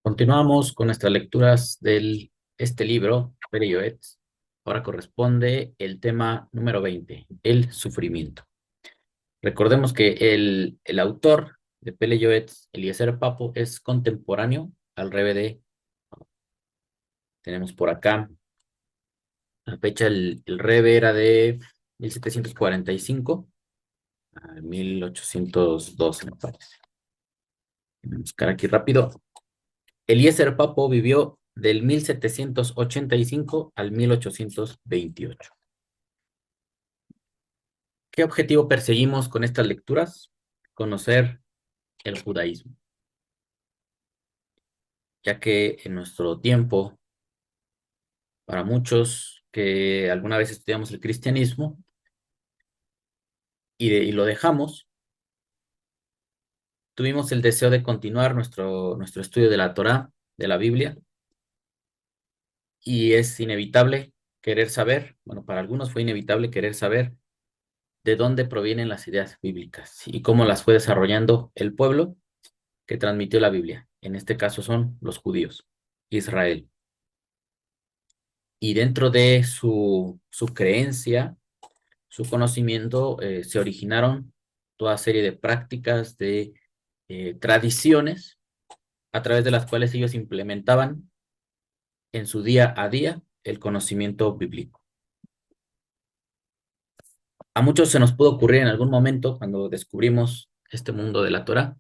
Continuamos con nuestras lecturas de este libro, Pere Lloret. Ahora corresponde el tema número 20, el sufrimiento. Recordemos que el autor de Pele Lloret, Eliezer Papo, es contemporáneo al Rebbe de. Tenemos por acá la fecha, el Rebbe era de 1745 a 1812, me parece. Voy a buscar aquí rápido. Eliezer Papo vivió del 1785 al 1828. ¿Qué objetivo perseguimos con estas lecturas? Conocer el judaísmo, ya que en nuestro tiempo, para muchos que alguna vez estudiamos el cristianismo y lo dejamos, tuvimos el deseo de continuar nuestro estudio de la Torá, de la Biblia, y es inevitable querer saber, bueno, para algunos fue inevitable querer saber de dónde provienen las ideas bíblicas y cómo las fue desarrollando el pueblo que transmitió la Biblia. En este caso son los judíos, Israel. Y dentro de su creencia, su conocimiento, se originaron toda serie de prácticas, de tradiciones, a través de las cuales ellos implementaban en su día a día el conocimiento bíblico. A muchos se nos pudo ocurrir en algún momento, cuando descubrimos este mundo de la Torá,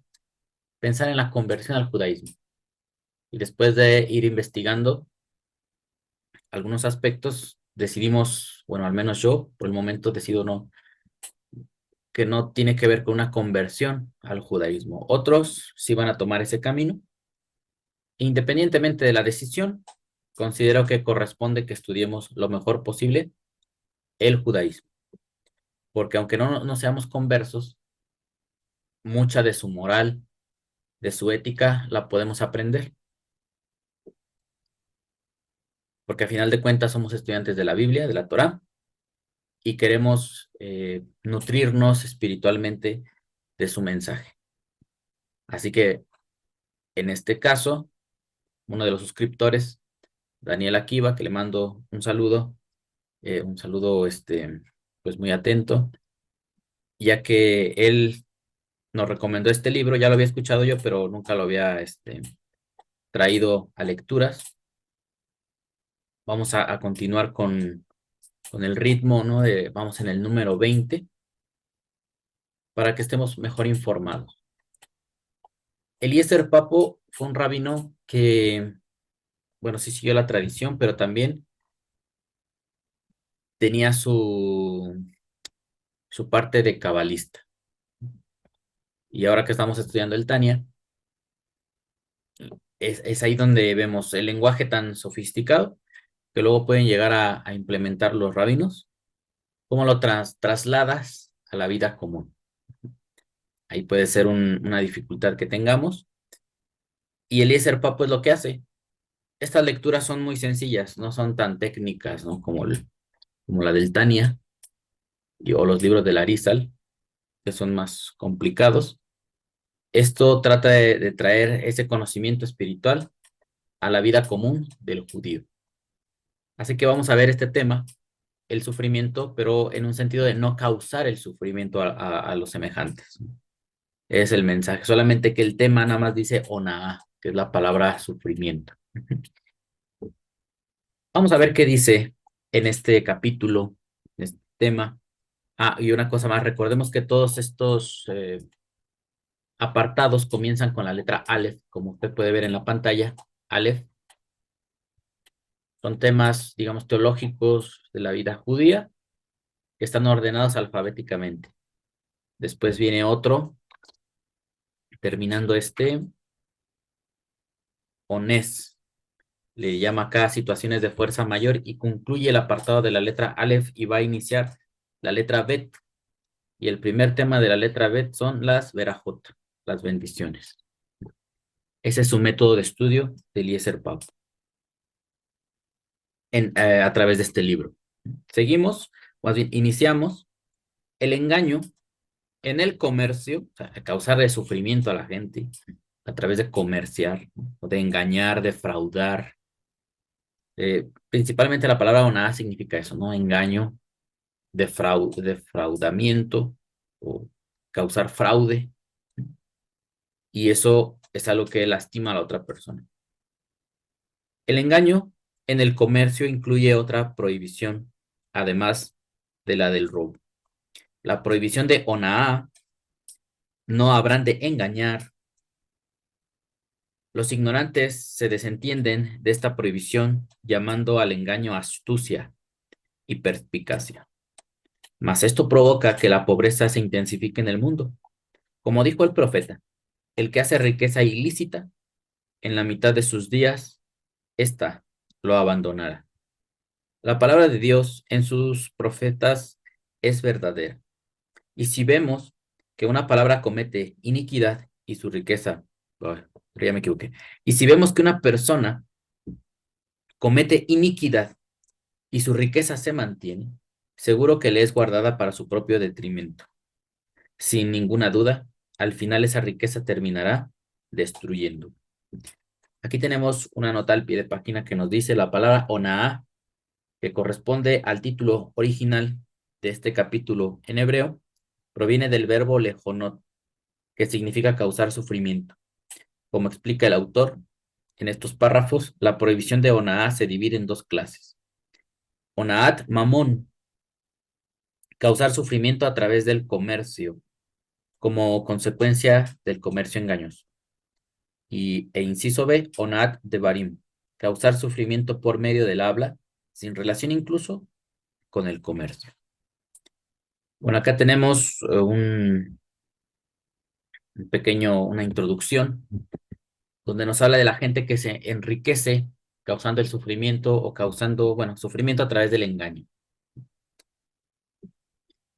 pensar en la conversión al judaísmo. Y después de ir investigando algunos aspectos, decidimos, bueno, al menos yo, por el momento decido no, que no tiene que ver con una conversión al judaísmo. Otros sí van a tomar ese camino. Independientemente de la decisión, considero que corresponde que estudiemos lo mejor posible el judaísmo, porque aunque no seamos conversos, mucha de su moral, de su ética, la podemos aprender, porque a final de cuentas somos estudiantes de la Biblia, de la Torá, y queremos nutrirnos espiritualmente de su mensaje. Así que, en este caso, uno de los suscriptores, Daniel Akiva, que le mando un saludo pues muy atento, ya que él nos recomendó este libro. Ya lo había escuchado yo, pero nunca lo había traído a lecturas. Vamos a continuar con el ritmo, ¿no? Vamos en el número 20 para que estemos mejor informados. Eliezer Papo fue un rabino que, bueno, sí siguió la tradición, pero también tenía su parte de cabalista. Y ahora que estamos estudiando el Tania, es ahí donde vemos el lenguaje tan sofisticado que luego pueden llegar a implementar los rabinos, cómo lo trasladas a la vida común. Ahí puede ser una dificultad que tengamos. Y Eliezer Papo es lo que hace. Estas lecturas son muy sencillas, no son tan técnicas, ¿no? Como la del Tania o los libros de Arizal, que son más complicados. Esto trata de traer ese conocimiento espiritual a la vida común del judío. Así que vamos a ver este tema, el sufrimiento, pero en un sentido de no causar el sufrimiento a los semejantes. Es el mensaje, solamente que el tema nada más dice onaa, que es la palabra sufrimiento. Vamos a ver qué dice en este capítulo, en este tema. Ah, y una cosa más, recordemos que todos estos apartados comienzan con la letra Aleph, como usted puede ver en la pantalla. Aleph son temas, digamos, teológicos de la vida judía que están ordenados alfabéticamente. Después viene otro, terminando Onés. Le llama acá situaciones de fuerza mayor y concluye el apartado de la letra Aleph y va a iniciar la letra Bet. Y el primer tema de la letra Bet son las verajot, las bendiciones. Ese es su método de estudio de Eliezer Papo a través de este libro. Seguimos, más bien iniciamos el engaño en el comercio, o sea, causarle sufrimiento a la gente a través de comerciar, ¿no? O de engañar, defraudar. Principalmente la palabra onada significa eso, ¿no? Engaño, defraudamiento o causar fraude. Y eso es algo que lastima a la otra persona. El engaño en el comercio incluye otra prohibición, además de la del robo. La prohibición de onaa, no habrán de engañar. Los ignorantes se desentienden de esta prohibición, llamando al engaño astucia y perspicacia. Mas esto provoca que la pobreza se intensifique en el mundo. Como dijo el profeta, el que hace riqueza ilícita, en la mitad de sus días, ésta lo abandonará. La palabra de Dios en sus profetas es verdadera. Y si vemos que una palabra comete iniquidad y su riqueza, ay, pero ya me equivoqué. Y si vemos que una persona comete iniquidad y su riqueza se mantiene, seguro que le es guardada para su propio detrimento. Sin ninguna duda, al final esa riqueza terminará destruyendo. Aquí tenemos una nota al pie de página que nos dice la palabra onaa, que corresponde al título original de este capítulo en hebreo, proviene del verbo lejonot, que significa causar sufrimiento. Como explica el autor en estos párrafos, la prohibición de onaa se divide en dos clases. Onaat mamón, causar sufrimiento a través del comercio, como consecuencia del comercio engañoso. E inciso B, onaat devarim, causar sufrimiento por medio del habla, sin relación incluso con el comercio. Bueno, acá tenemos una introducción, donde nos habla de la gente que se enriquece causando el sufrimiento o causando, bueno, sufrimiento a través del engaño.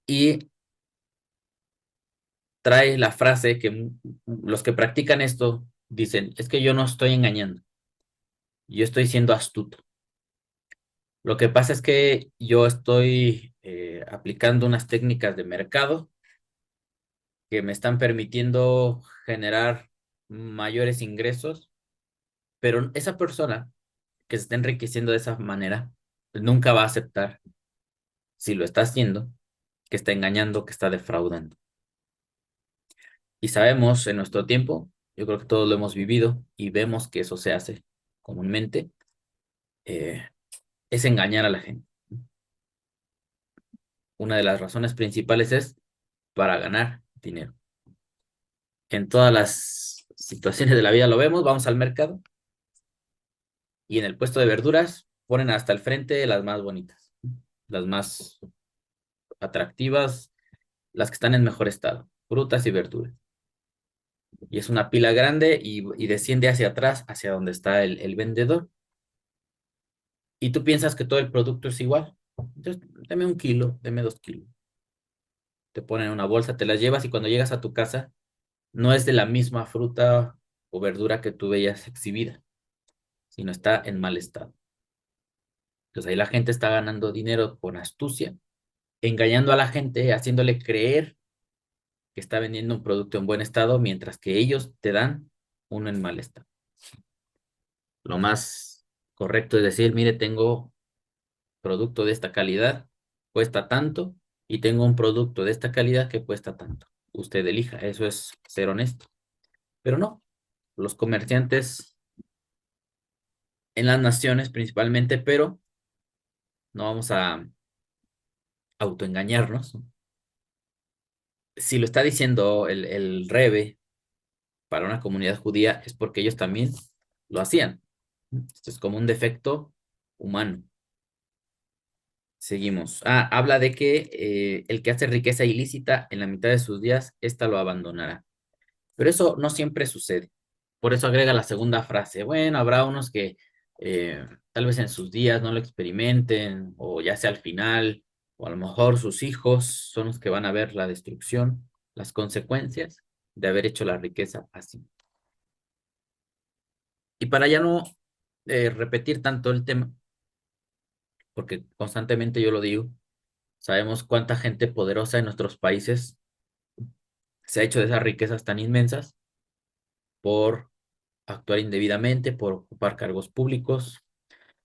Y trae la frase que los que practican esto dicen, es que yo no estoy engañando, yo estoy siendo astuto. Lo que pasa es que yo estoy aplicando unas técnicas de mercado que me están permitiendo generar mayores ingresos, pero esa persona que se está enriqueciendo de esa manera nunca va a aceptar, si lo está haciendo, que está engañando, que está defraudando. Y sabemos en nuestro tiempo, yo creo que todos lo hemos vivido y vemos que eso se hace comúnmente, eh, es engañar a la gente. Una de las razones principales es para ganar dinero. En todas las situaciones de la vida lo vemos, vamos al mercado y en el puesto de verduras ponen hasta el frente las más bonitas, las más atractivas, las que están en mejor estado, frutas y verduras. Y es una pila grande y desciende hacia atrás, hacia donde está el vendedor. Y tú piensas que todo el producto es igual. Entonces, dame 1 kilo, dame 2 kilos. Te ponen una bolsa, te las llevas y cuando llegas a tu casa, no es de la misma fruta o verdura que tú veías exhibida, sino está en mal estado. Entonces ahí la gente está ganando dinero con astucia, engañando a la gente, haciéndole creer que está vendiendo un producto en buen estado, mientras que ellos te dan uno en mal estado. Lo más correcto es decir, mire, tengo producto de esta calidad, cuesta tanto, y tengo un producto de esta calidad que cuesta tanto. Usted elija, eso es ser honesto. Pero no, los comerciantes en las naciones principalmente, pero no vamos a autoengañarnos. Si lo está diciendo el Rebe para una comunidad judía, es porque ellos también lo hacían. Esto es como un defecto humano. Seguimos. Habla de que el que hace riqueza ilícita en la mitad de sus días, ésta lo abandonará. Pero eso no siempre sucede. Por eso agrega la segunda frase. Bueno, habrá unos que tal vez en sus días no lo experimenten, o ya sea al final, o a lo mejor sus hijos son los que van a ver la destrucción, las consecuencias de haber hecho la riqueza así. Y para ya no repetir tanto el tema, porque constantemente yo lo digo, sabemos cuánta gente poderosa en nuestros países se ha hecho de esas riquezas tan inmensas por actuar indebidamente, por ocupar cargos públicos,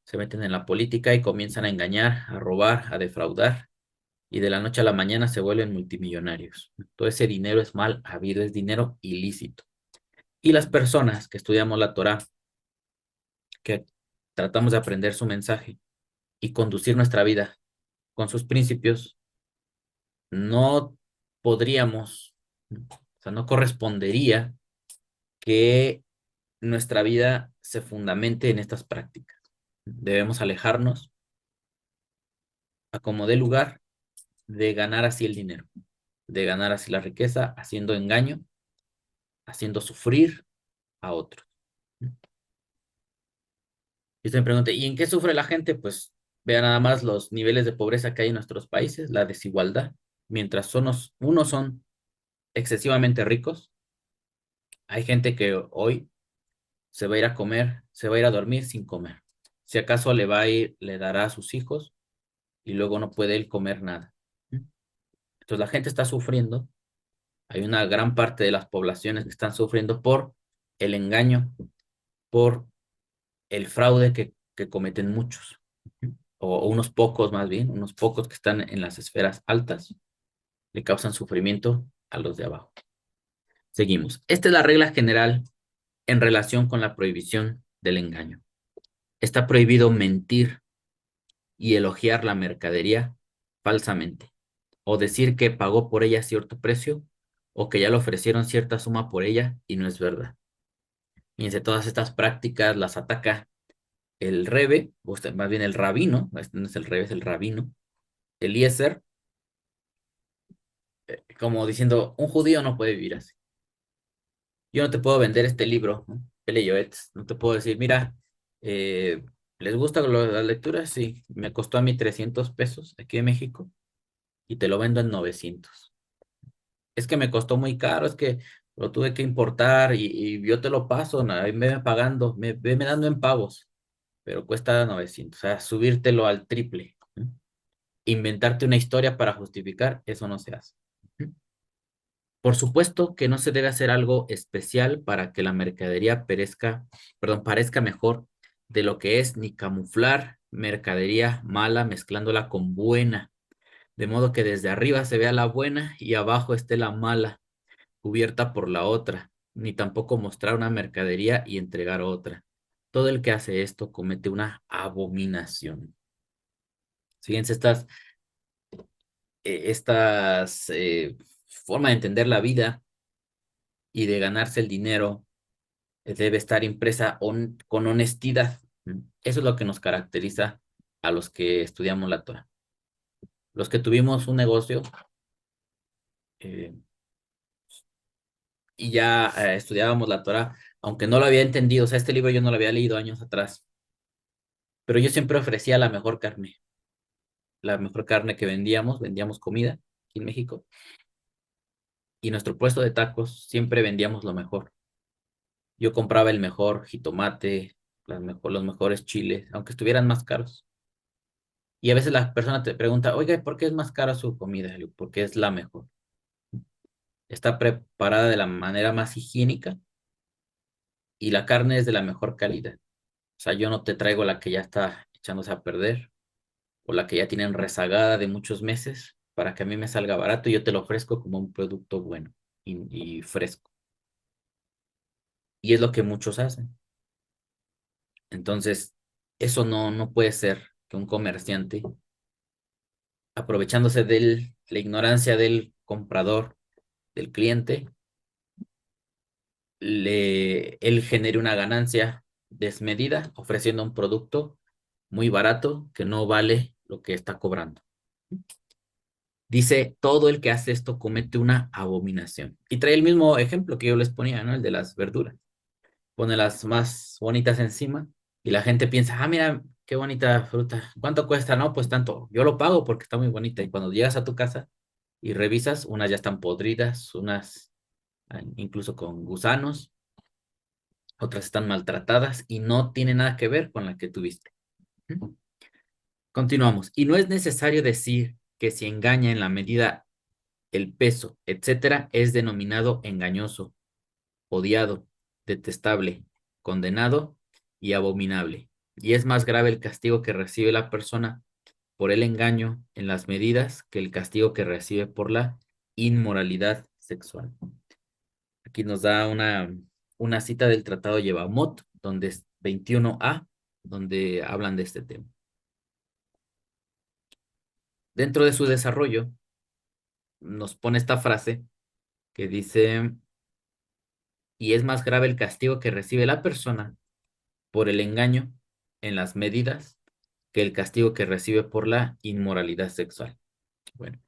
se meten en la política y comienzan a engañar, a robar, a defraudar, y de la noche a la mañana se vuelven multimillonarios. Todo ese dinero es mal habido, es dinero ilícito. Y las personas que estudiamos la Torá, que tratamos de aprender su mensaje y conducir nuestra vida con sus principios, no podríamos, o sea, no correspondería que nuestra vida se fundamente en estas prácticas. Debemos alejarnos a como dé lugar de ganar así el dinero, de ganar así la riqueza, haciendo engaño, haciendo sufrir a otros. Y usted me pregunta, ¿y en qué sufre la gente? Pues vea nada más los niveles de pobreza que hay en nuestros países, la desigualdad. Mientras unos son excesivamente ricos, hay gente que hoy se va a ir a comer, se va a ir a dormir sin comer. Si acaso le va a ir, le dará a sus hijos y luego no puede él comer nada. Entonces la gente está sufriendo. Hay una gran parte de las poblaciones que están sufriendo por el engaño, por el fraude que cometen muchos, o unos pocos más bien, unos pocos que están en las esferas altas, le causan sufrimiento a los de abajo. Seguimos. Esta es la regla general en relación con la prohibición del engaño. Está prohibido mentir y elogiar la mercadería falsamente, o decir que pagó por ella cierto precio, o que ya le ofrecieron cierta suma por ella y no es verdad. Fíjense, todas estas prácticas las ataca el Rebe, o más bien el rabino, este no es el Rebe, es el rabino, Eliezer, como diciendo, un judío no puede vivir así. Yo no te puedo vender este libro, ¿no? Pele Yoetz, no te puedo decir, mira, eh, ¿les gusta las lecturas? Sí, me costó a mí 300 pesos aquí en México y te lo vendo en 900. Es que me costó muy caro, es que lo tuve que importar y yo te lo paso, ahí me va pagando, me dando en pagos, pero cuesta 900, o sea, subírtelo al triple, ¿no? Inventarte una historia para justificar, eso no se hace. Por supuesto que no se debe hacer algo especial para que la mercadería parezca mejor de lo que es, ni camuflar mercadería mala mezclándola con buena, de modo que desde arriba se vea la buena y abajo esté la mala, cubierta por la otra, ni tampoco mostrar una mercadería y entregar otra. Todo el que hace esto comete una abominación. Fíjense forma de entender la vida y de ganarse el dinero debe estar impresa con honestidad. Eso es lo que nos caracteriza a los que estudiamos la Torah. Los que tuvimos un negocio eh, y ya estudiábamos la Torah, aunque no lo había entendido, o sea, este libro yo no lo había leído años atrás, pero yo siempre ofrecía la mejor carne que vendíamos comida aquí en México, y nuestro puesto de tacos siempre vendíamos lo mejor. Yo compraba el mejor jitomate, los mejores chiles, aunque estuvieran más caros. Y a veces la persona te pregunta, oiga, ¿por qué es más cara su comida? Le digo, porque es la mejor. Está preparada de la manera más higiénica y la carne es de la mejor calidad. O sea, yo no te traigo la que ya está echándose a perder o la que ya tienen rezagada de muchos meses para que a mí me salga barato y yo te lo ofrezco como un producto bueno y fresco. Y es lo que muchos hacen. Entonces, eso no puede ser que un comerciante, aprovechándose de la ignorancia del comprador, del cliente, él genere una ganancia desmedida ofreciendo un producto muy barato que no vale lo que está cobrando. Dice, todo el que hace esto comete una abominación. Y trae el mismo ejemplo que yo les ponía, ¿no? El de las verduras. Pone las más bonitas encima y la gente piensa, ah, mira, qué bonita fruta. ¿Cuánto cuesta? No, pues tanto. Yo lo pago porque está muy bonita. Y cuando llegas a tu casa y revisas, unas ya están podridas, unas incluso con gusanos, otras están maltratadas y no tiene nada que ver con la que tuviste. Continuamos. Y no es necesario decir que si engaña en la medida, el peso, etcétera, es denominado engañoso, odiado, detestable. condenado y abominable. Y es más grave el castigo que recibe la persona por el engaño en las medidas que el castigo que recibe por la inmoralidad sexual. Aquí nos da una cita del Tratado de Yevamot, donde es 21a, donde hablan de este tema. Dentro de su desarrollo, nos pone esta frase que dice, y es más grave el castigo que recibe la persona por el engaño en las medidas que el castigo que recibe por la inmoralidad sexual. Bueno,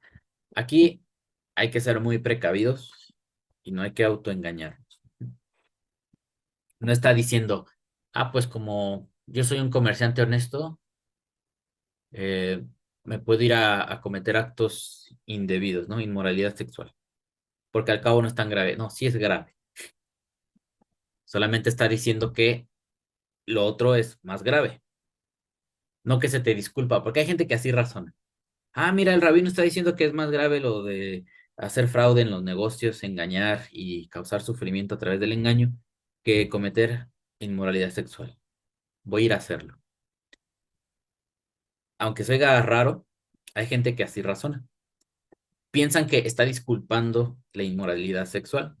aquí hay que ser muy precavidos y no hay que autoengañarnos. No está diciendo, pues como yo soy un comerciante honesto, eh, me puedo ir a cometer actos indebidos, ¿no? Inmoralidad sexual, porque al cabo no es tan grave. No, sí es grave. Solamente está diciendo que lo otro es más grave, no que se te disculpa, porque hay gente que así razona. Mira, el rabino está diciendo que es más grave lo de hacer fraude en los negocios, engañar y causar sufrimiento a través del engaño, que cometer inmoralidad sexual. Voy a ir a hacerlo. Aunque se oiga raro, hay gente que así razona. Piensan que está disculpando la inmoralidad sexual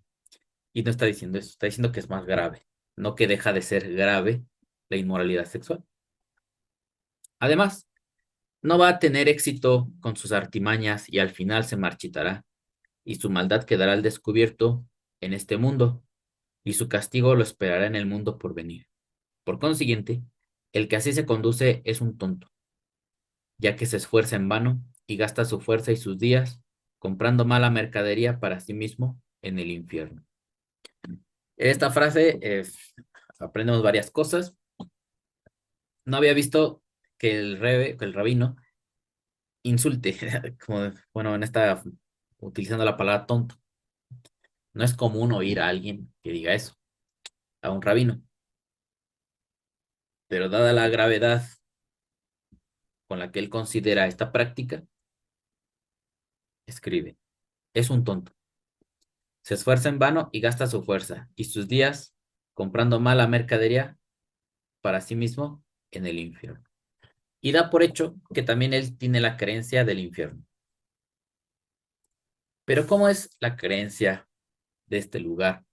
y no está diciendo eso, está diciendo que es más grave, no que deja de ser grave la inmoralidad sexual. Además, no va a tener éxito con sus artimañas y al final se marchitará y su maldad quedará al descubierto en este mundo y su castigo lo esperará en el mundo por venir. Por consiguiente, el que así se conduce es un tonto, ya que se esfuerza en vano y gasta su fuerza y sus días comprando mala mercadería para sí mismo en el infierno. En esta frase aprendemos varias cosas. No había visto que el rabino insulte, como, bueno, utilizando la palabra tonto. No es común oír a alguien que diga eso, a un rabino, pero dada la gravedad con la que él considera esta práctica, escribe, es un tonto. Se esfuerza en vano y gasta su fuerza y sus días comprando mala mercadería para sí mismo en el infierno. Y da por hecho que también él tiene la creencia del infierno. Pero ¿cómo es la creencia de este lugar?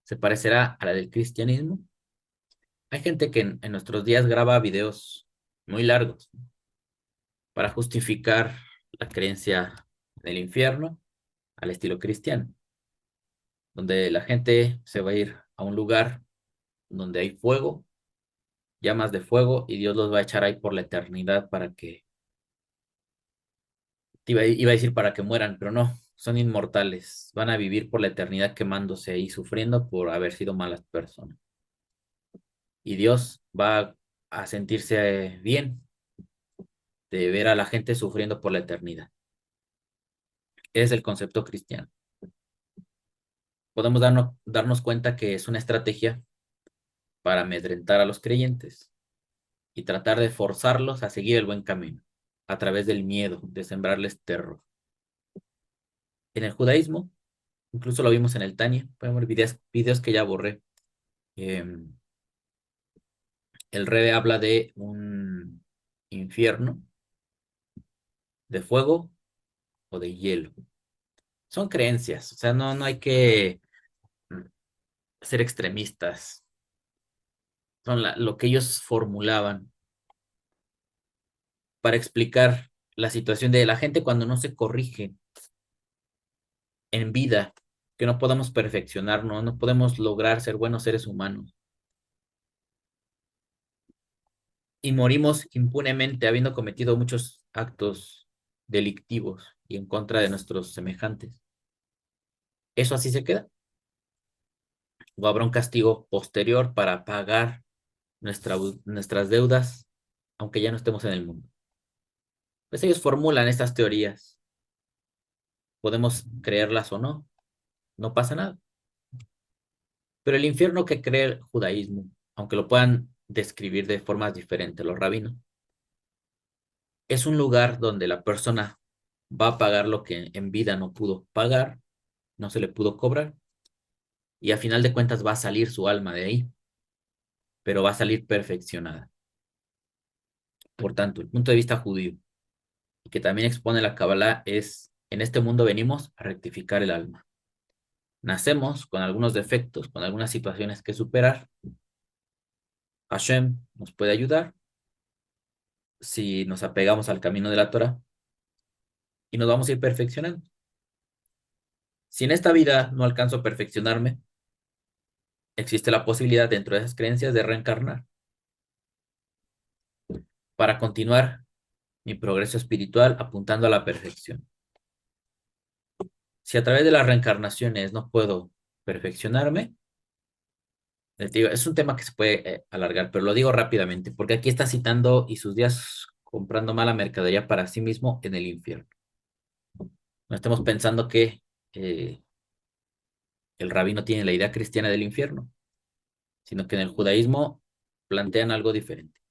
¿Se parecerá a la del cristianismo? Hay gente que en nuestros días graba videos muy largos para justificar la creencia del infierno al estilo cristiano, donde la gente se va a ir a un lugar donde hay fuego, llamas de fuego, y Dios los va a echar ahí por la eternidad para que, iba a decir para que mueran, pero no, son inmortales, van a vivir por la eternidad quemándose y sufriendo por haber sido malas personas. Y Dios va a sentirse bien de ver a la gente sufriendo por la eternidad. Es el concepto cristiano. Podemos darnos cuenta que es una estrategia para amedrentar a los creyentes y tratar de forzarlos a seguir el buen camino a través del miedo, de sembrarles terror. En el judaísmo, incluso lo vimos en el Tania, podemos ver videos que ya borré. Eh, el Rebe habla de un infierno de fuego o de hielo. Son creencias, o sea, no hay que ser extremistas. Son lo que ellos formulaban para explicar la situación de la gente cuando no se corrige en vida, que no podemos perfeccionarnos, no podemos lograr ser buenos seres humanos. Y morimos impunemente habiendo cometido muchos actos delictivos y en contra de nuestros semejantes. ¿Eso así se queda? ¿O habrá un castigo posterior para pagar nuestras deudas, aunque ya no estemos en el mundo? Pues ellos formulan estas teorías. Podemos creerlas o no, no pasa nada. Pero el infierno que cree el judaísmo, aunque lo puedan describir de formas diferentes los rabinos, es un lugar donde la persona va a pagar lo que en vida no pudo pagar, no se le pudo cobrar, y a final de cuentas va a salir su alma de ahí. pero va a salir perfeccionada. Por tanto, el punto de vista judío, y que también expone la Kabbalah, es: en este mundo venimos a rectificar el alma. Nacemos con algunos defectos, con algunas situaciones que superar. Hashem nos puede ayudar si nos apegamos al camino de la Torah y nos vamos a ir perfeccionando. Si en esta vida no alcanzo a perfeccionarme, existe la posibilidad dentro de esas creencias de reencarnar para continuar mi progreso espiritual apuntando a la perfección. Si a través de las reencarnaciones no puedo perfeccionarme, les digo, es un tema que se puede alargar, pero lo digo rápidamente, porque aquí está citando y sus días comprando mala mercadería para sí mismo en el infierno. No estemos pensando que eh, el rabino tiene la idea cristiana del infierno, sino que en el judaísmo plantean algo diferente.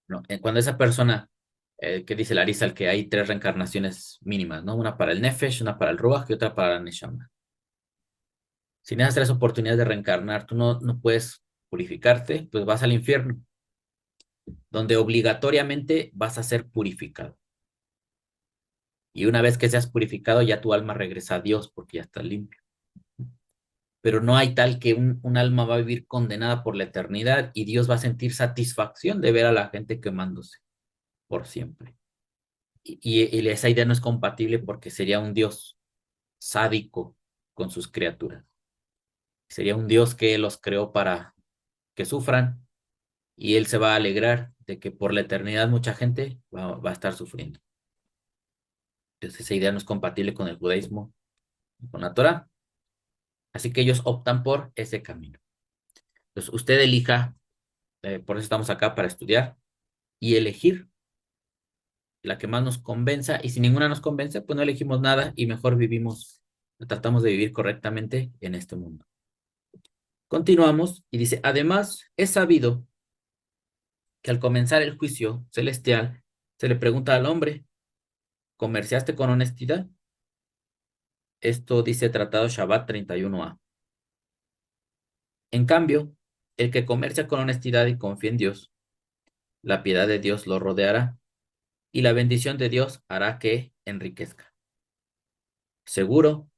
¿No? Cuando esa persona, que dice el el que hay tres reencarnaciones mínimas, ¿no? Una para el Nefesh, una para el Ruach y otra para la Neshama. Si en esas tres oportunidades de reencarnar tú no puedes purificarte, pues vas al infierno, donde obligatoriamente vas a ser purificado. Y una vez que seas purificado, ya tu alma regresa a Dios porque ya está limpio. Pero no hay tal que un alma va a vivir condenada por la eternidad y Dios va a sentir satisfacción de ver a la gente quemándose por siempre. Y esa idea no es compatible porque sería un Dios sádico con sus criaturas. Sería un Dios que los creó para que sufran y Él se va a alegrar de que por la eternidad mucha gente va a estar sufriendo. Entonces esa idea no es compatible con el judaísmo, con la Torah. Así que ellos optan por ese camino. Entonces usted elija, por eso estamos acá para estudiar y elegir la que más nos convenza, y si ninguna nos convence, pues no elegimos nada y mejor vivimos, tratamos de vivir correctamente en este mundo. Continuamos y dice: además, es sabido que al comenzar el juicio celestial, se le pregunta al hombre: ¿comerciaste con honestidad? Esto dice Tratado Shabbat 31a. En cambio, el que comercia con honestidad y confía en Dios, la piedad de Dios lo rodeará y la bendición de Dios hará que enriquezca. Seguro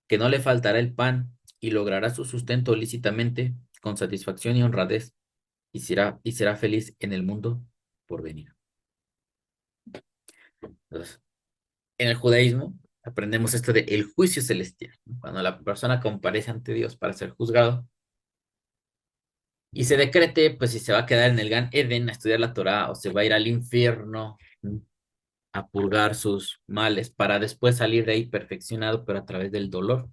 que no le faltará el pan y logrará su sustento lícitamente con satisfacción y honradez y será feliz en el mundo por venir. Entonces, en el judaísmo aprendemos esto de el juicio celestial, ¿no? Cuando la persona comparece ante Dios para ser juzgado y se decrete, pues si se va a quedar en el Gan Eden a estudiar la Torá o se va a ir al infierno, ¿no?, a purgar sus males para después salir de ahí perfeccionado, pero a través del dolor.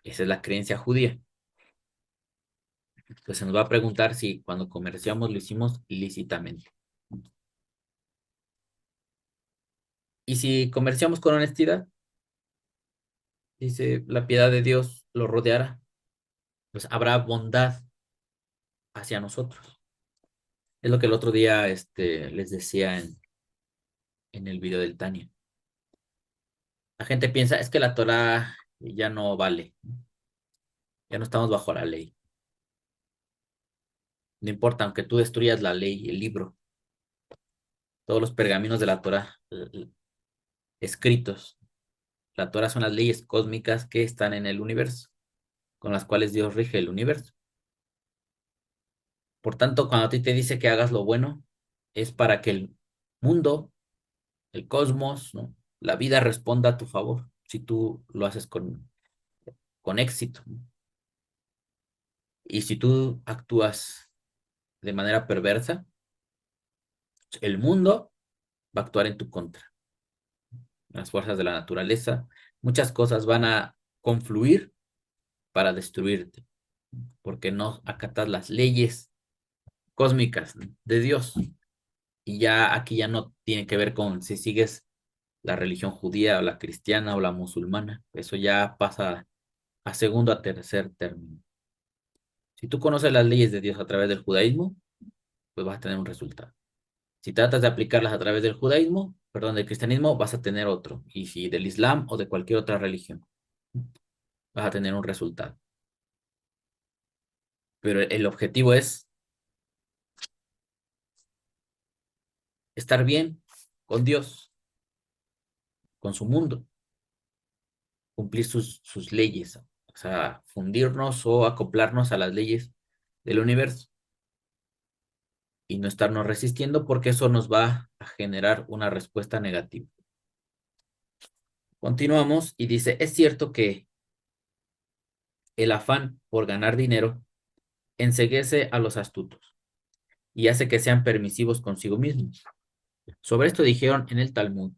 Esa es la creencia judía. Entonces se nos va a preguntar si cuando comerciamos lo hicimos ilícitamente. Y si comerciamos con honestidad, dice, la piedad de Dios lo rodeará, pues habrá bondad hacia nosotros. Es lo que el otro día les decía en el video del Tania. La gente piensa, es que la Torah ya no vale, ya no estamos bajo la ley. No importa, aunque tú destruyas la ley, el libro, todos los pergaminos de la Torah escritos. La Torah son las leyes cósmicas que están en el universo, con las cuales Dios rige el universo. Por tanto, cuando a ti te dice que hagas lo bueno, es para que el mundo, el cosmos, ¿no?, la vida responda a tu favor, si tú lo haces con éxito, ¿no? Y si tú actúas de manera perversa, el mundo va a actuar en tu contra. Las fuerzas de la naturaleza, muchas cosas van a confluir para destruirte, porque no acatas las leyes cósmicas, ¿no?, de Dios. Y ya aquí ya no tiene que ver con si sigues la religión judía o la cristiana o la musulmana. Eso ya pasa a segundo, a tercer término. Si tú conoces las leyes de Dios a través del judaísmo, pues vas a tener un resultado. Si tratas de aplicarlas a través del judaísmo, perdón, del cristianismo, vas a tener otro. Y si del islam o de cualquier otra religión, vas a tener un resultado. pero el objetivo es estar bien con Dios, con su mundo, cumplir sus leyes, o sea, fundirnos o acoplarnos a las leyes del universo y no estarnos resistiendo porque eso nos va a generar una respuesta negativa. Continuamos y dice, es cierto que el afán por ganar dinero enceguece a los astutos y hace que sean permisivos consigo mismos. Sobre esto dijeron en el Talmud,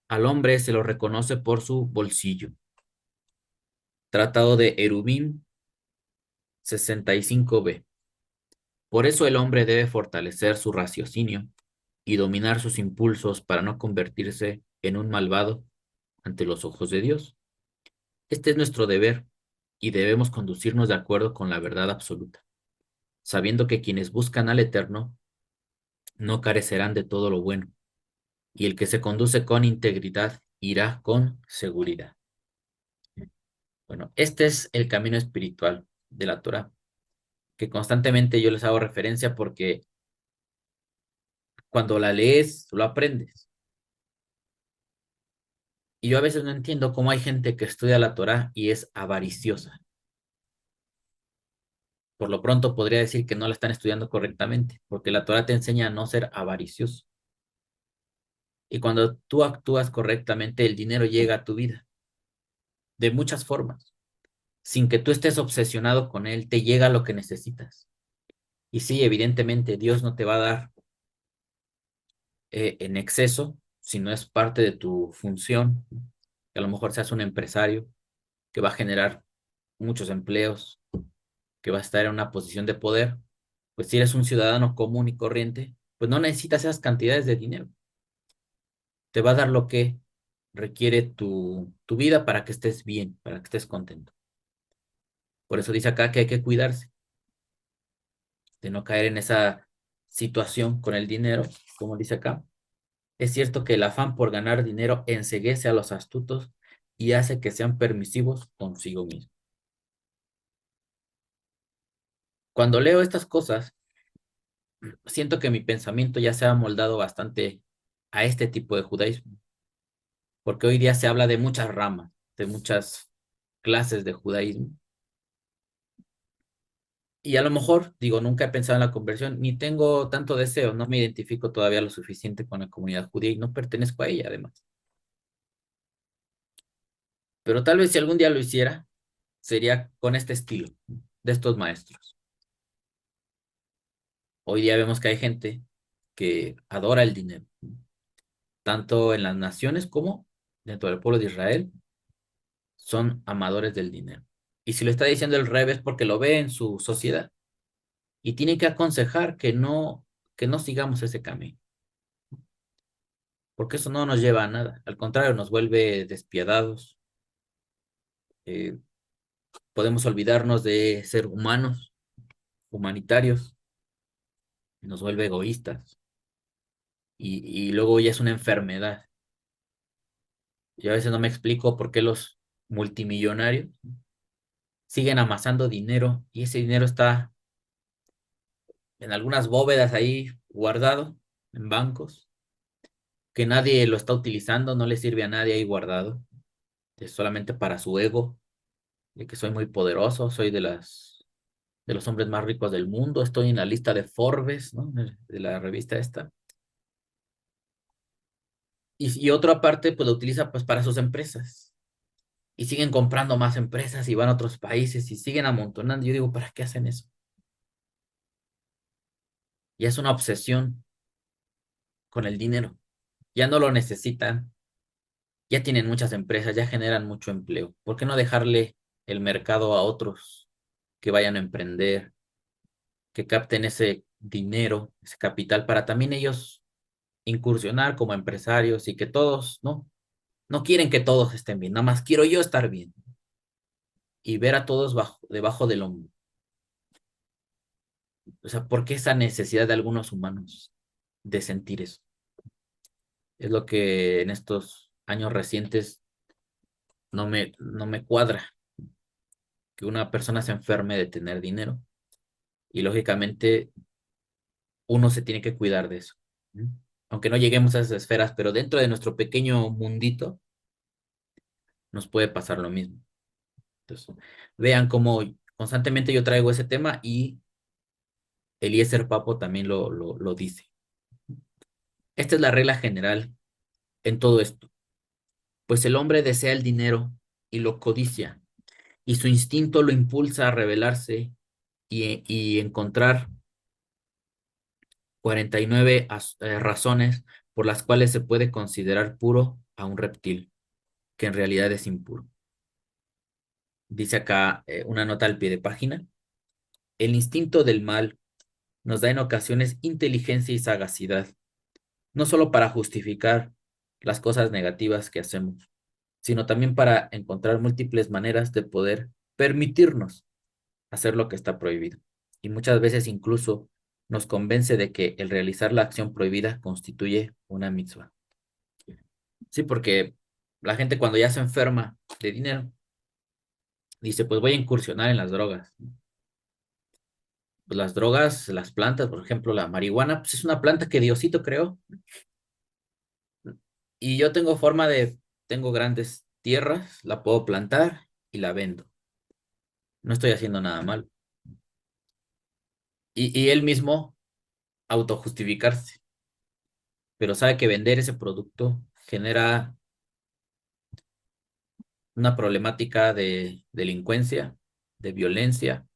al hombre se lo reconoce por su bolsillo. Tratado de Eruvin 65b. Por eso el hombre debe fortalecer su raciocinio y dominar sus impulsos para no convertirse en un malvado ante los ojos de Dios. Este es nuestro deber y debemos conducirnos de acuerdo con la verdad absoluta, sabiendo que quienes buscan al Eterno no carecerán de todo lo bueno, y el que se conduce con integridad irá con seguridad. Bueno, este es el camino espiritual de la Torah, que constantemente yo les hago referencia porque cuando la lees, lo aprendes. Y yo a veces no entiendo cómo hay gente que estudia la Torah y es avariciosa. Por lo pronto podría decir que no la están estudiando correctamente, porque la Torah te enseña a no ser avaricioso. Y cuando tú actúas correctamente, el dinero llega a tu vida de muchas formas. Sin que tú estés obsesionado con él, te llega lo que necesitas. Y sí, evidentemente, Dios no te va a dar en exceso si no es parte de tu función. Que a lo mejor seas un empresario que va a generar muchos empleos, que va a estar en una posición de poder. Pues si eres un ciudadano común y corriente, pues no necesitas esas cantidades de dinero. Te va a dar lo que requiere tu vida para que estés bien, para que estés contento. Por eso dice acá que hay que cuidarse de no caer en esa situación con el dinero, como dice acá. Es cierto que el afán por ganar dinero enceguece a los astutos y hace que sean permisivos consigo mismos. Cuando leo estas cosas, siento que mi pensamiento ya se ha moldado bastante a este tipo de judaísmo, porque hoy día se habla de muchas ramas, de muchas clases de judaísmo. Y a lo mejor, digo, nunca he pensado en la conversión, ni tengo tanto deseo, no me identifico todavía lo suficiente con la comunidad judía y no pertenezco a ella además. Pero tal vez si algún día lo hiciera, sería con este estilo de estos maestros. Hoy día vemos que hay gente que adora el dinero, tanto en las naciones como dentro del pueblo de Israel, son amadores del dinero. Y si lo está diciendo el Rebbe es porque lo ve en su sociedad y tiene que aconsejar que no sigamos ese camino, porque eso no nos lleva a nada. Al contrario, nos vuelve despiadados. eh, Podemos olvidarnos de ser humanos, humanitarios, nos vuelve egoístas y luego ya es una enfermedad. Yo a veces no me explico por qué los multimillonarios siguen amasando dinero y ese dinero está en algunas bóvedas ahí guardado en bancos, que nadie lo está utilizando, no le sirve a nadie ahí guardado, es solamente para su ego, de que soy muy poderoso, soy de los hombres más ricos del mundo, estoy en la lista de Forbes, ¿no? De la revista esta. Y otra parte, pues lo utiliza pues para sus empresas. Y siguen comprando más empresas y van a otros países y siguen amontonando. Yo digo, ¿para qué hacen eso? Ya es una obsesión con el dinero. Ya no lo necesitan, ya tienen muchas empresas, ya generan mucho empleo. ¿Por qué no dejarle el mercado a otros que vayan a emprender, que capten ese dinero, ese capital para también ellos incursionar como empresarios y que todos, ¿no? No quieren que todos estén bien, nada más quiero yo estar bien y ver a todos debajo del hombro. O sea, ¿por qué esa necesidad de algunos humanos de sentir eso? Es lo que en estos años recientes no me cuadra, que una persona se enferme de tener dinero y lógicamente uno se tiene que cuidar de eso. ¿Mm? Aunque no lleguemos a esas esferas, pero dentro de nuestro pequeño mundito nos puede pasar lo mismo. Entonces, vean cómo constantemente yo traigo ese tema y Eliezer Papo también lo dice. Esta es la regla general en todo esto. Pues el hombre desea el dinero y lo codicia, y su instinto lo impulsa a rebelarse y encontrar 49 razones por las cuales se puede considerar puro a un reptil, que en realidad es impuro. Dice acá una nota al pie de página. El instinto del mal nos da en ocasiones inteligencia y sagacidad, no solo para justificar las cosas negativas que hacemos, sino también para encontrar múltiples maneras de poder permitirnos hacer lo que está prohibido. Y muchas veces incluso nos convence de que el realizar la acción prohibida constituye una mitzvah. Sí, porque la gente cuando ya se enferma de dinero, dice, pues voy a incursionar en las drogas. Pues las drogas, las plantas, por ejemplo, la marihuana, pues es una planta que Diosito creó. Y yo tengo grandes tierras, la puedo plantar y la vendo. No estoy haciendo nada mal. Y él mismo autojustificarse, pero sabe que vender ese producto genera una problemática de delincuencia, de violencia,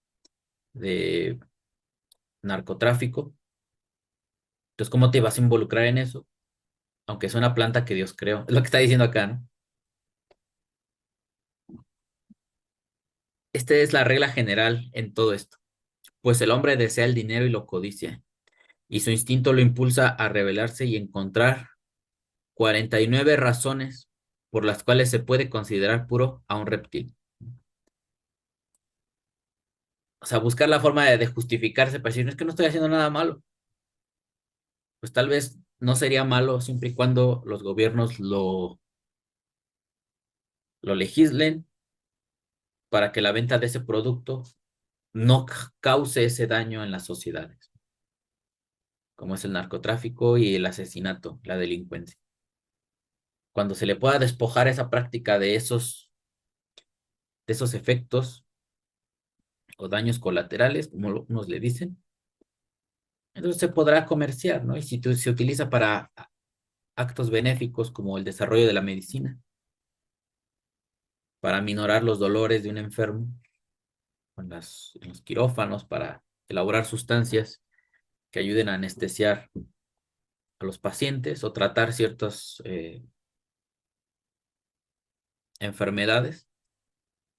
de narcotráfico. Entonces, ¿cómo te vas a involucrar en eso? Aunque es una planta que Dios creó. Es lo que está diciendo acá, ¿no? Esta es la regla general en todo esto. Pues el hombre desea el dinero y lo codicia, y su instinto lo impulsa a rebelarse y encontrar 49 razones por las cuales se puede considerar puro a un reptil. O sea, buscar la forma de justificarse para decir, no es que no estoy haciendo nada malo. Pues tal vez no sería malo siempre y cuando los gobiernos lo legislen para que la venta de ese producto no cause ese daño en las sociedades, como es el narcotráfico y el asesinato, la delincuencia. Cuando se le pueda despojar esa práctica de esos efectos o daños colaterales, como unos le dicen, entonces se podrá comerciar, ¿no? Y si se utiliza para actos benéficos como el desarrollo de la medicina, para minorar los dolores de un enfermo, en los quirófanos, para elaborar sustancias que ayuden a anestesiar a los pacientes o tratar ciertas enfermedades,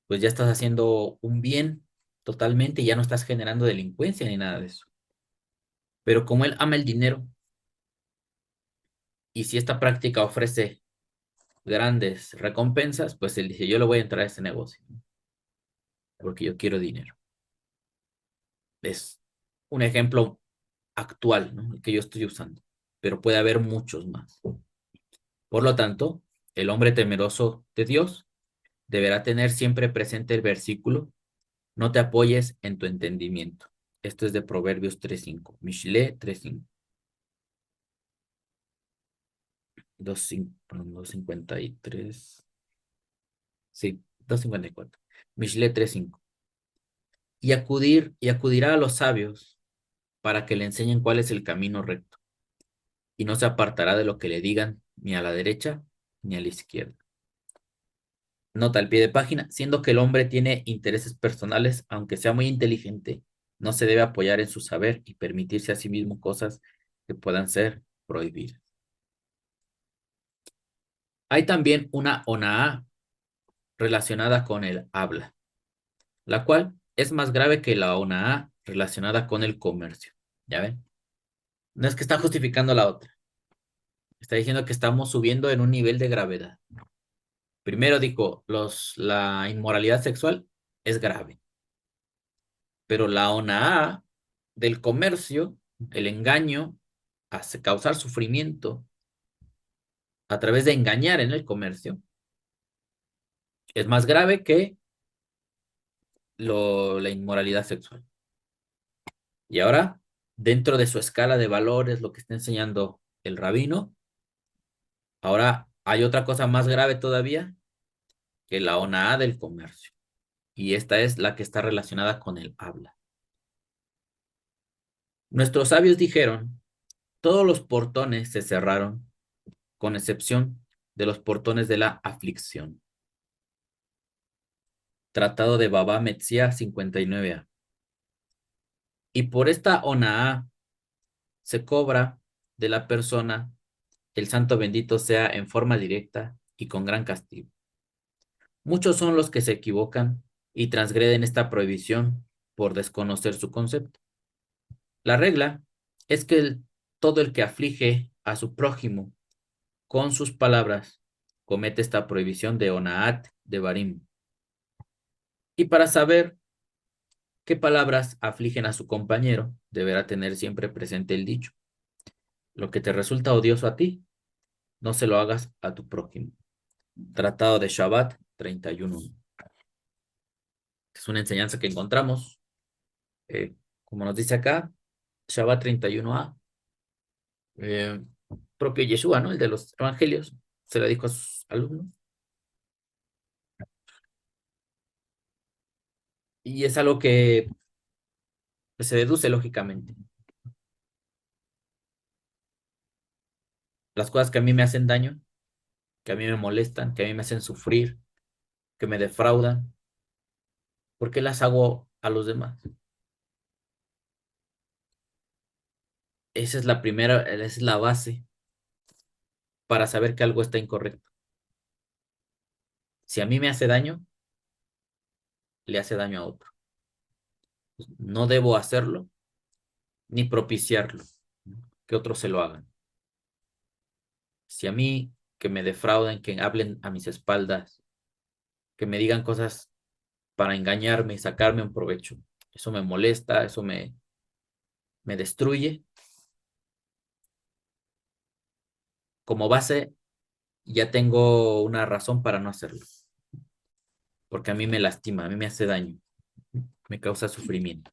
pues ya estás haciendo un bien totalmente y ya no estás generando delincuencia ni nada de eso. Pero como él ama el dinero y si esta práctica ofrece grandes recompensas, pues él dice, yo le voy a entrar a este negocio, ¿no? Porque yo quiero dinero. Es un ejemplo actual, ¿no? El que yo estoy usando, pero puede haber muchos más. Por lo tanto, el hombre temeroso de Dios deberá tener siempre presente el versículo, no te apoyes en tu entendimiento. Esto es de Proverbios 3:5, Mishle 3:5, 2:53, sí, 2:54, Mishle 3:5. Y acudirá a los sabios para que le enseñen cuál es el camino recto, y no se apartará de lo que le digan ni a la derecha ni a la izquierda. Nota al pie de página, siendo que el hombre tiene intereses personales, aunque sea muy inteligente, no se debe apoyar en su saber y permitirse a sí mismo cosas que puedan ser prohibidas. Hay también una onaa relacionada con el habla, la cual es más grave que la onaa relacionada con el comercio. ¿Ya ven? No es que está justificando la otra, está diciendo que estamos subiendo en un nivel de gravedad. Primero dijo, la inmoralidad sexual es grave, pero la onaa del comercio, el engaño, hace causar sufrimiento a través de engañar en el comercio, es más grave que la inmoralidad sexual. Y ahora, dentro de su escala de valores, lo que está enseñando el rabino, ahora hay otra cosa más grave todavía, que la onahá del comercio. Y esta es la que está relacionada con el habla. Nuestros sabios dijeron, todos los portones se cerraron, con excepción de los portones de la aflicción. Tratado de Baba Metzia 59a. Y por esta onahá se cobra de la persona el santo bendito sea en forma directa y con gran castigo. Muchos son los que se equivocan y transgreden esta prohibición por desconocer su concepto. La regla es que todo el que aflige a su prójimo con sus palabras comete esta prohibición de Onaat de Barim. Y para saber qué palabras afligen a su compañero, deberá tener siempre presente el dicho: lo que te resulta odioso a ti, no se lo hagas a tu prójimo. Tratado de Shabbat 31. Es una enseñanza que encontramos, como nos dice acá, Shabbat 31a, eh, propio Yeshua, ¿no? El de los evangelios, se lo dijo a sus alumnos. Y es algo que se deduce lógicamente. Las cosas que a mí me hacen daño, que a mí me molestan, que a mí me hacen sufrir, que me defraudan, ¿por qué las hago a los demás? Esa es la primera, esa es la base para saber que algo está incorrecto. Si a mí me hace daño, le hace daño a otro. No debo hacerlo ni propiciarlo, que otros se lo hagan. Si a mí que me defrauden, que hablen a mis espaldas, que me digan cosas para engañarme y sacarme un provecho, eso me molesta, eso me destruye, como base ya tengo una razón para no hacerlo, porque a mí me lastima, a mí me hace daño, me causa sufrimiento.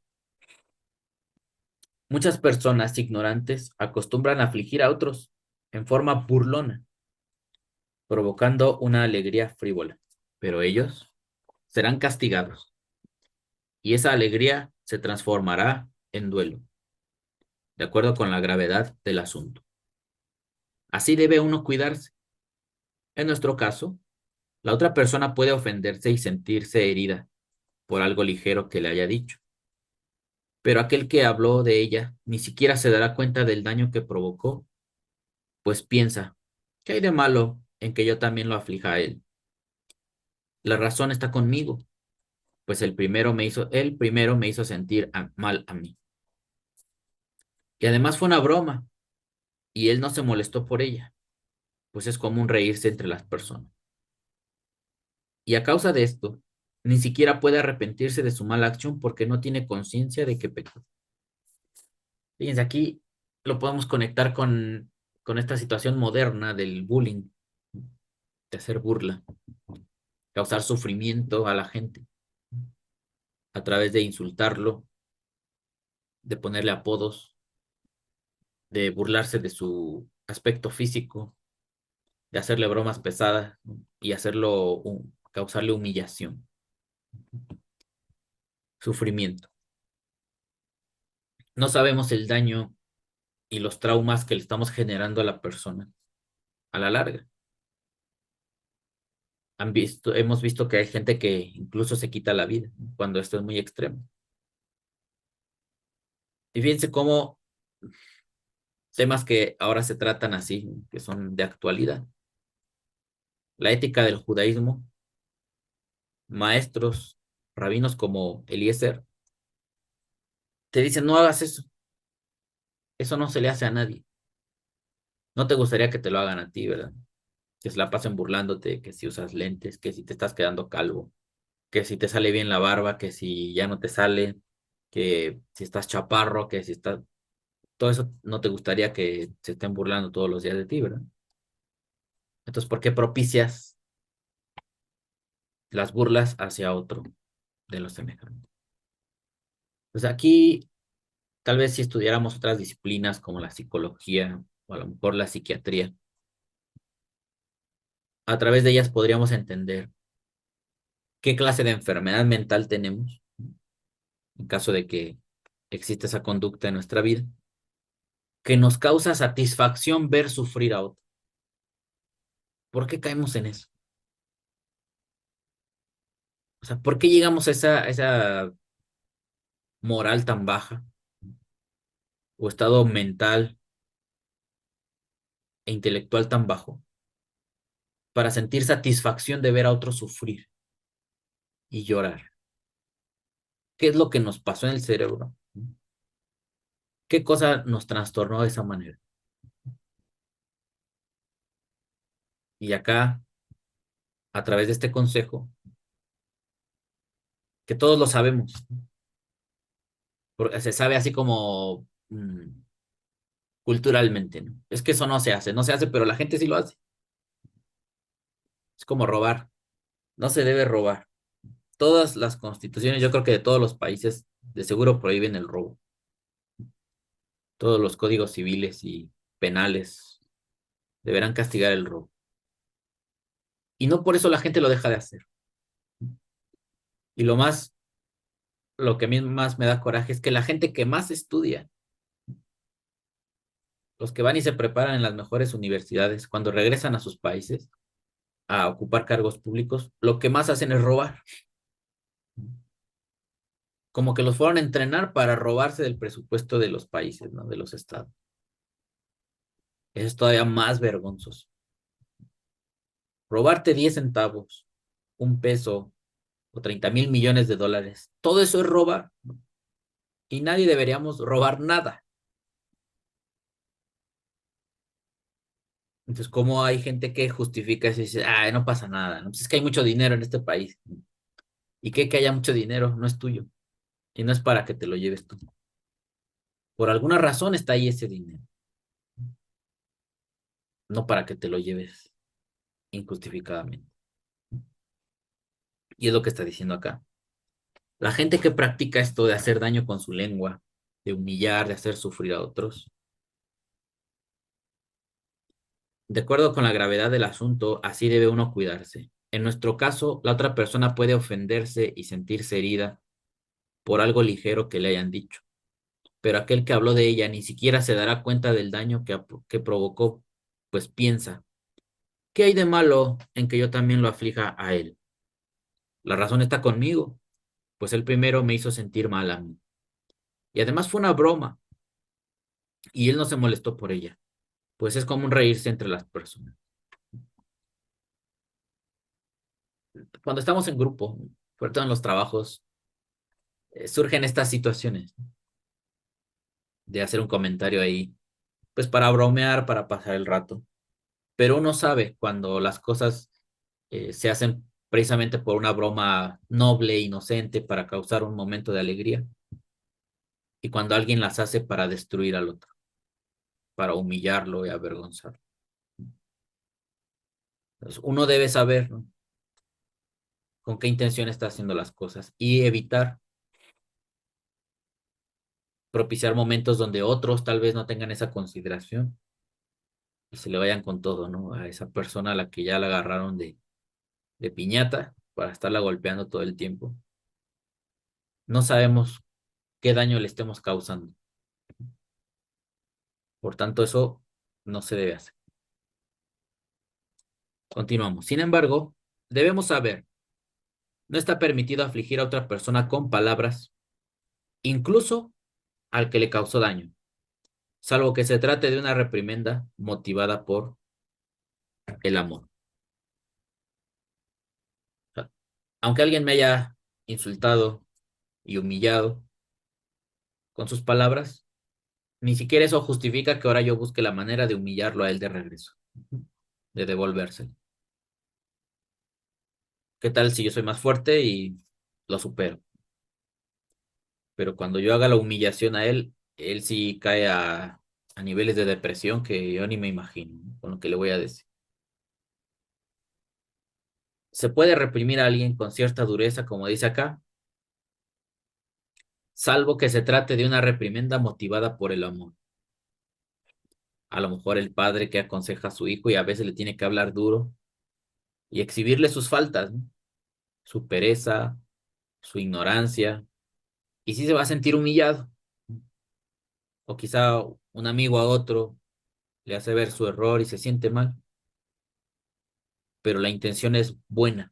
Muchas personas ignorantes acostumbran a afligir a otros en forma burlona, provocando una alegría frívola, pero ellos serán castigados y esa alegría se transformará en duelo, de acuerdo con la gravedad del asunto. Así debe uno cuidarse. En nuestro caso, la otra persona puede ofenderse y sentirse herida por algo ligero que le haya dicho, pero aquel que habló de ella ni siquiera se dará cuenta del daño que provocó, pues piensa, ¿qué hay de malo en que yo también lo aflija a él? La razón está conmigo, pues él primero me hizo sentir mal a mí. Y además fue una broma, y él no se molestó por ella, pues es común reírse entre las personas. Y a causa de esto, ni siquiera puede arrepentirse de su mala acción porque no tiene conciencia de que pecó. Fíjense, aquí lo podemos conectar con esta situación moderna del bullying, de hacer burla, causar sufrimiento a la gente a través de insultarlo, de ponerle apodos, de burlarse de su aspecto físico, de hacerle bromas pesadas, ¿no? Y causarle humillación, sufrimiento. No sabemos el daño y los traumas que le estamos generando a la persona a la larga. Hemos visto que hay gente que incluso se quita la vida, ¿no? Cuando esto es muy extremo. Y fíjense cómo temas que ahora se tratan así, que son de actualidad. La ética del judaísmo, maestros, rabinos como Eliezer, te dicen, no hagas eso no se le hace a nadie. No te gustaría que te lo hagan a ti, ¿verdad? Que se la pasen burlándote, que si usas lentes, que si te estás quedando calvo, que si te sale bien la barba, que si ya no te sale, que si estás chaparro, que si estás... Todo eso no te gustaría que se estén burlando todos los días de ti, ¿verdad? Entonces, ¿por qué propicias las burlas hacia otro de los semejantes? Pues aquí Tal vez si estudiáramos otras disciplinas como la psicología o a lo mejor la psiquiatría, a través de ellas podríamos entender qué clase de enfermedad mental tenemos en caso de que exista esa conducta en nuestra vida, que nos causa satisfacción ver sufrir a otro. ¿Por qué caemos en eso? O sea, ¿por qué llegamos a esa moral tan baja o estado mental e intelectual tan bajo para sentir satisfacción de ver a otro sufrir y llorar? ¿Qué es lo que nos pasó en el cerebro? ¿Qué cosa nos trastornó de esa manera? Y acá, a través de este consejo, que todos lo sabemos, porque se sabe así como culturalmente, ¿no? Es que eso no se hace, pero la gente sí lo hace. Es como robar, no se debe robar. Todas las constituciones, yo creo que de todos los países, de seguro prohíben el robo. Todos los códigos civiles y penales deberán castigar el robo. Y no por eso la gente lo deja de hacer. Y lo que a mí más me da coraje es que la gente que más estudia, los que van y se preparan en las mejores universidades, cuando regresan a sus países a ocupar cargos públicos, lo que más hacen es robar. Como que los fueron a entrenar para robarse del presupuesto de los países, ¿no? De los estados. Eso es todavía más vergonzoso. Robarte 10 centavos, un peso o 30,000 millones de dólares. Todo eso es robar y nadie deberíamos robar nada. Entonces, ¿cómo hay gente que justifica eso y dice, ah, no pasa nada? ¿No? Pues es que hay mucho dinero en este país. ¿Y qué que haya mucho dinero? No es tuyo. Y no es para que te lo lleves tú. Por alguna razón está ahí ese dinero. No para que te lo lleves injustificadamente. Y es lo que está diciendo acá. La gente que practica esto de hacer daño con su lengua, de humillar, de hacer sufrir a otros, de acuerdo con la gravedad del asunto, así debe uno cuidarse. En nuestro caso, la otra persona puede ofenderse y sentirse herida por algo ligero que le hayan dicho, pero aquel que habló de ella ni siquiera se dará cuenta del daño que provocó, pues piensa, ¿qué hay de malo en que yo también lo aflija a él? La razón está conmigo, pues él primero me hizo sentir mal a mí. Y además fue una broma, y él no se molestó por ella, pues es común reírse entre las personas. Cuando estamos en grupo, sobre todo en los trabajos, surgen estas situaciones de hacer un comentario ahí, pues para bromear, para pasar el rato. Pero uno sabe cuando las cosas se hacen precisamente por una broma noble, inocente, para causar un momento de alegría, y cuando alguien las hace para destruir al otro, para humillarlo y avergonzarlo. Entonces, uno debe saber, ¿no?, con qué intención está haciendo las cosas y evitar propiciar momentos donde otros tal vez no tengan esa consideración y se le vayan con todo, ¿no? A esa persona a la que ya la agarraron de piñata para estarla golpeando todo el tiempo. No sabemos qué daño le estemos causando. Por tanto, eso no se debe hacer. Continuamos. Sin embargo, debemos saber, no está permitido afligir a otra persona con palabras, incluso al que le causó daño, salvo que se trate de una reprimenda motivada por el amor. O sea, aunque alguien me haya insultado y humillado con sus palabras, ni siquiera eso justifica que ahora yo busque la manera de humillarlo a él de regreso, de devolvérselo. ¿Qué tal si yo soy más fuerte y lo supero? Pero cuando yo haga la humillación a él, él sí cae a niveles de depresión que yo ni me imagino, ¿no?, con lo que le voy a decir. Se puede reprimir a alguien con cierta dureza, como dice acá, salvo que se trate de una reprimenda motivada por el amor. A lo mejor el padre que aconseja a su hijo y a veces le tiene que hablar duro y exhibirle sus faltas, ¿no? Su pereza, su ignorancia, y sí se va a sentir humillado. O quizá un amigo a otro le hace ver su error y se siente mal, pero la intención es buena.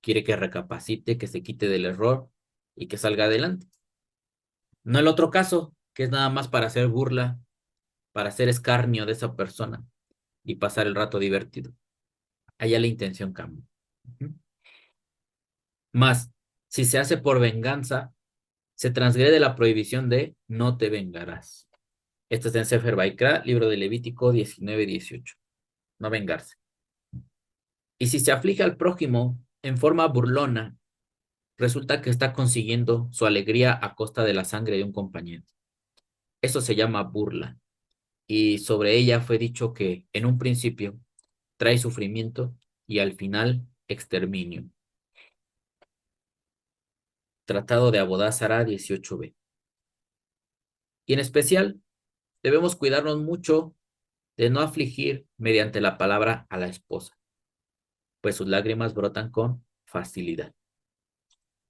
Quiere que recapacite, que se quite del error y que salga adelante. No el otro caso, que es nada más para hacer burla, para hacer escarnio de esa persona y pasar el rato divertido. Allá la intención cambia. Más, si se hace por venganza, se transgrede la prohibición de no te vengarás. Esto está en Sefer Baikra, libro de Levítico 19:18. No vengarse. Y si se aflige al prójimo en forma burlona, resulta que está consiguiendo su alegría a costa de la sangre de un compañero. Eso se llama burla. Y sobre ella fue dicho que en un principio trae sufrimiento y al final exterminio. Tratado de Abodá-Zara 18b. Y en especial, debemos cuidarnos mucho de no afligir mediante la palabra a la esposa, pues sus lágrimas brotan con facilidad.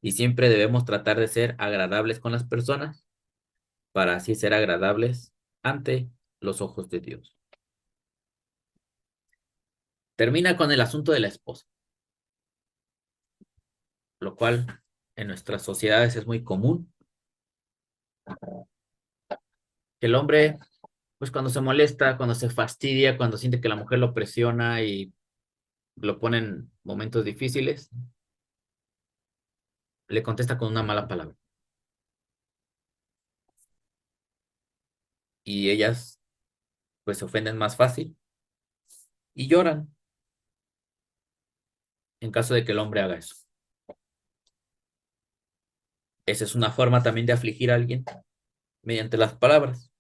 Y siempre debemos tratar de ser agradables con las personas para así ser agradables ante los ojos de Dios. Termina con el asunto de la esposa, lo cual en nuestras sociedades es muy común, que el hombre, pues cuando se molesta, cuando se fastidia, cuando siente que la mujer lo presiona y lo pone en momentos difíciles, le contesta con una mala palabra. Y ellas, pues se ofenden más fácil y lloran en caso de que el hombre haga eso. Esa es una forma también de afligir a alguien mediante las palabras.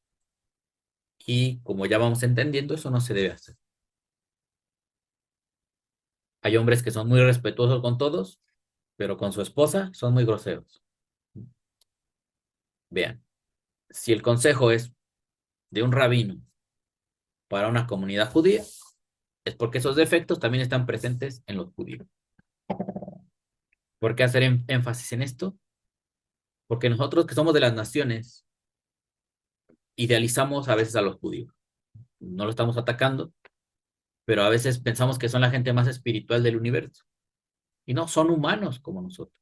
Y como ya vamos entendiendo, eso no se debe hacer. Hay hombres que son muy respetuosos con todos, pero con su esposa son muy groseros. Vean, si el consejo es de un rabino para una comunidad judía, es porque esos defectos también están presentes en los judíos. ¿Por qué hacer énfasis en esto? Porque nosotros que somos de las naciones, idealizamos a veces a los judíos. No lo estamos atacando, pero a veces pensamos que son la gente más espiritual del universo. Y no, son humanos como nosotros.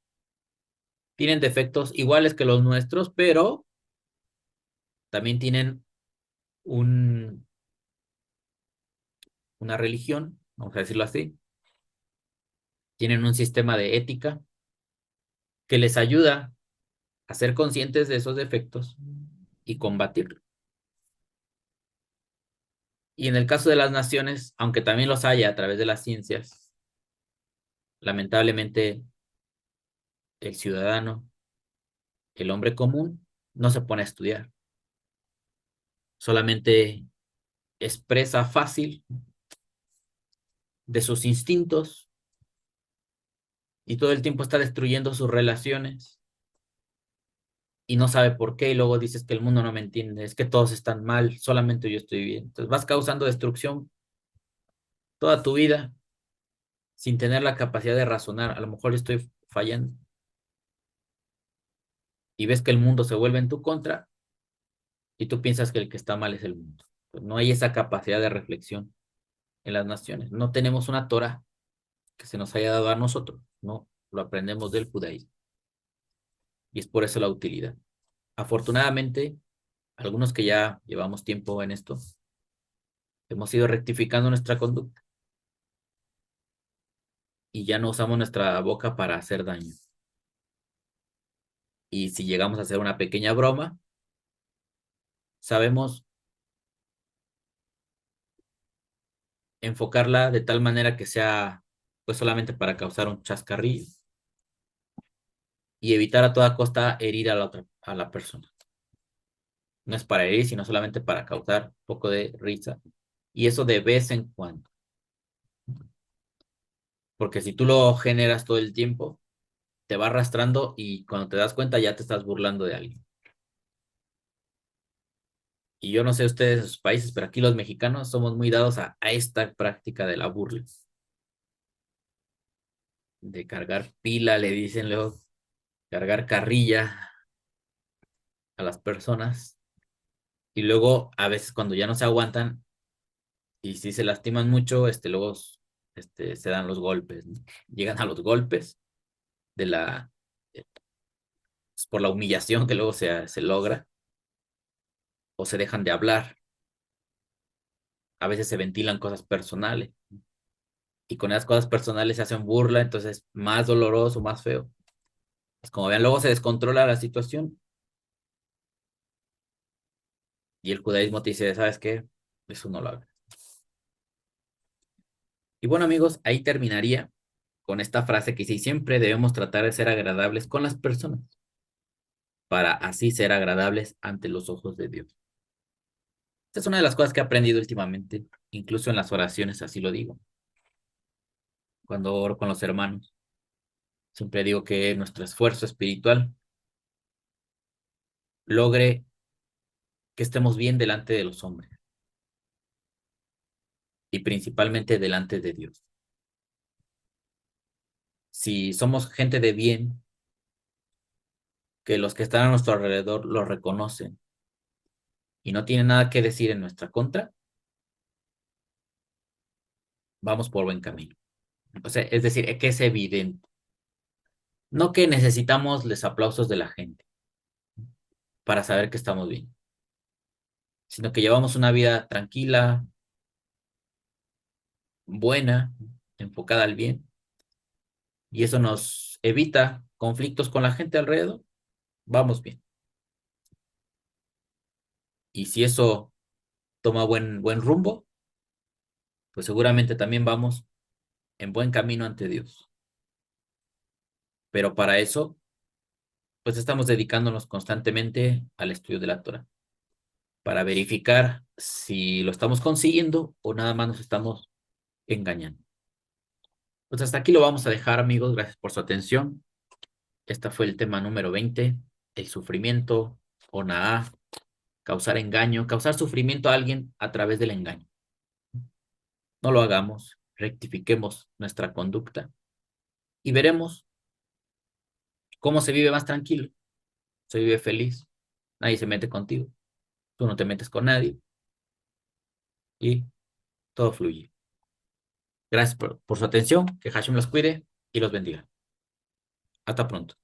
Tienen defectos iguales que los nuestros, pero también tienen un, una religión, vamos a decirlo así. Tienen un sistema de ética que les ayuda a ser conscientes de esos defectos y combatirlos. Y en el caso de las naciones, aunque también los haya a través de las ciencias, lamentablemente el ciudadano, el hombre común, no se pone a estudiar. Solamente expresa fácil de sus instintos y todo el tiempo está destruyendo sus relaciones y no sabe por qué y luego dices que el mundo no me entiende, es que todos están mal, solamente yo estoy bien. Entonces vas causando destrucción toda tu vida sin tener la capacidad de razonar. A lo mejor estoy fallando y ves que el mundo se vuelve en tu contra y tú piensas que el que está mal es el mundo. Pues no hay esa capacidad de reflexión en las naciones. No tenemos una Torah que se nos haya dado a nosotros, no, lo aprendemos del judaísmo y es por eso la utilidad. Afortunadamente, algunos que ya llevamos tiempo en esto, hemos ido rectificando nuestra conducta y ya no usamos nuestra boca para hacer daño. Y si llegamos a hacer una pequeña broma, sabemos enfocarla de tal manera que sea pues solamente para causar un chascarrillo y evitar a toda costa herir a la otra, a la persona. No es para herir, sino solamente para causar un poco de risa. Y eso de vez en cuando. Porque si tú lo generas todo el tiempo, te va arrastrando y cuando te das cuenta ya te estás burlando de alguien. Y yo no sé ustedes en sus países, pero aquí los mexicanos somos muy dados a esta práctica de la burla, de cargar pila, le dicen luego, cargar carrilla a las personas. Y luego a veces cuando ya no se aguantan y si se lastiman mucho, luego se dan los golpes, ¿no? Llegan a los golpes de pues, por la humillación que luego se logra o se dejan de hablar. A veces se ventilan cosas personales y con esas cosas personales se hacen burla, entonces más doloroso, más feo. Pues como vean, luego se descontrola la situación y el judaísmo te dice, ¿sabes qué? Eso no lo hagas. Y bueno, amigos, ahí terminaría con esta frase que dice, "Y siempre debemos tratar de ser agradables con las personas, para así ser agradables ante los ojos de Dios". Esta es una de las cosas que he aprendido últimamente, incluso en las oraciones, así lo digo, cuando oro con los hermanos. Siempre digo que nuestro esfuerzo espiritual logre que estemos bien delante de los hombres y principalmente delante de Dios. Si somos gente de bien, que los que están a nuestro alrededor lo reconocen y no tienen nada que decir en nuestra contra, vamos por buen camino. O sea, es decir, que es evidente. No que necesitamos los aplausos de la gente para saber que estamos bien, sino que llevamos una vida tranquila, buena, enfocada al bien, y eso nos evita conflictos con la gente alrededor, vamos bien. Y si eso toma buen rumbo, pues seguramente también vamos en buen camino ante Dios. Pero para eso, pues estamos dedicándonos constantemente al estudio de la Torah, para verificar si lo estamos consiguiendo o nada más nos estamos engañando. Pues hasta aquí lo vamos a dejar, amigos. Gracias por su atención. Este fue el tema número 20, el sufrimiento, onahá, causar engaño, causar sufrimiento a alguien a través del engaño. No lo hagamos, rectifiquemos nuestra conducta y veremos cómo se vive más tranquilo, se vive feliz, nadie se mete contigo, tú no te metes con nadie y todo fluye. Gracias por su atención, que Hashem los cuide y los bendiga. Hasta pronto.